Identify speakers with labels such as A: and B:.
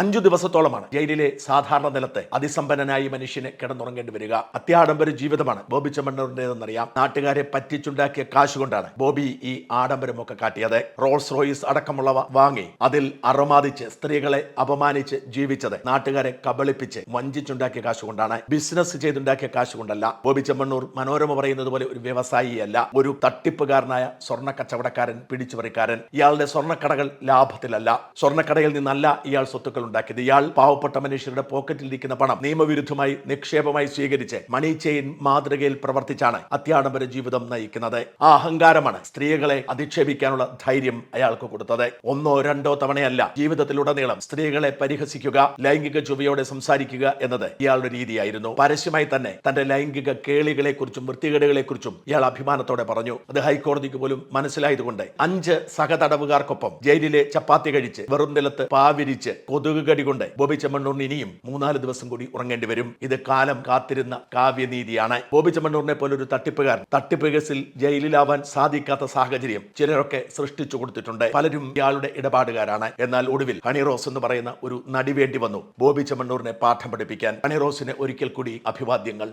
A: 5 ദിവസത്തോളമാണ് ജയിലിലെ സാധാരണ നിലത്ത് അതിസമ്പന്നനായി മനുഷ്യന് കിടന്നുറങ്ങേണ്ടി വരിക. അത്യാഡംബര ജീവിതമാണ് ബോബി ചെമ്മണ്ണൂരിന്റേതെന്നറിയാം. നാട്ടുകാരെ പറ്റിച്ചുണ്ടാക്കിയ കാശുകൊണ്ടാണ് ബോബി ഈ ആഡംബരമൊക്കെ കാട്ടിയത്. റോൾസ് റോയ്സ് അടക്കമുള്ളവ വാങ്ങി അതിൽ അറമാദിച്ച് സ്ത്രീകളെ അപമാനിച്ച് ജീവിച്ചത് നാട്ടുകാരെ കബളിപ്പിച്ച് വഞ്ചിച്ചുണ്ടാക്കിയ കാശുകൊണ്ടാണ്. ബിസിനസ് ചെയ്തുണ്ടാക്കിയ കാശുകൊണ്ടല്ല. ബോബി ചെമ്മണ്ണൂർ മനോരമ പറയുന്നത് പോലെ ഒരു വ്യവസായിയല്ല, ഒരു തട്ടിപ്പുകാരനായ സ്വർണ്ണ കച്ചവടക്കാരൻ, പിടിച്ചുപറിക്കാരൻ. ഇയാളുടെ സ്വർണ്ണക്കടകൾ ലാഭത്തിലല്ല, സ്വർണ്ണക്കടയിൽ നിന്നല്ല ഇയാൾ സ്വത്തുക്കൾ ഉണ്ടാക്കിയത്. ഇയാൾ പാവപ്പെട്ട മനുഷ്യരുടെ പോക്കറ്റിൽ ഇരിക്കുന്ന പണം നിയമവിരുദ്ധമായി നിക്ഷേപമായി സ്വീകരിച്ച് മണി ചെയിൻ മാതൃകയിൽ പ്രവർത്തിച്ചാണ് അത്യാഡംബര ജീവിതം നയിക്കുന്നത്. ആ അഹങ്കാരമാണ് സ്ത്രീകളെ അധിക്ഷേപിക്കാനുള്ള ധൈര്യം അയാൾക്ക് കൊടുത്തത്. 1-2 തവണയല്ല, ജീവിതത്തിലുടനീളം സ്ത്രീകളെ പരിഹസിക്കുക, ലൈംഗിക ചുവയോടെ സംസാരിക്കുക എന്നത് ഇയാളുടെ രീതിയായിരുന്നു. പരസ്യമായി തന്നെ തന്റെ ലൈംഗിക കേളികളെ കുറിച്ചും വൃത്തികേടുകളെ കുറിച്ചും ഇയാൾ അഭിമാനത്തോടെ പറഞ്ഞു. അത് ഹൈക്കോടതിക്ക് പോലും മനസ്സിലായതുകൊണ്ട് 5 സഹതടവുകാർക്കൊപ്പം ജയിലിലെ ചപ്പാത്തി കഴിച്ച് വെറും നിലത്ത് പാവിരിച്ച് കൊതുക് കടി കൊണ്ട് ബോബി ചെമ്മണ്ണൂരിന് ഇനിയും 3-4 ദിവസം കൂടി ഉറങ്ങേണ്ടി വരും. ഇത് കാലം കാത്തിരുന്ന കാവ്യനീതിയാണ്. ബോബി ചെമ്മണ്ണൂരിനെ പോലൊരു തട്ടിപ്പുകാരൻ തട്ടിപ്പ് കേസിൽ ജയിലിലാവാൻ സാധിക്കാത്ത സാഹചര്യം ചിലരൊക്കെ സൃഷ്ടിച്ചു കൊടുത്തിട്ടുണ്ട്. പലരും ഇയാളുടെ ഇടപാടുകാരാണ്. എന്നാൽ ഒടുവിൽ ഹണി റോസ് എന്ന് പറയുന്ന ഒരു നടി വേണ്ടി വന്നു ബോബി ചെമ്മണ്ണൂരിനെ പാഠം പഠിപ്പിക്കാൻ. ഹണി റോസിന് ഒരിക്കൽ കൂടി അഭിവാദ്യങ്ങൾ.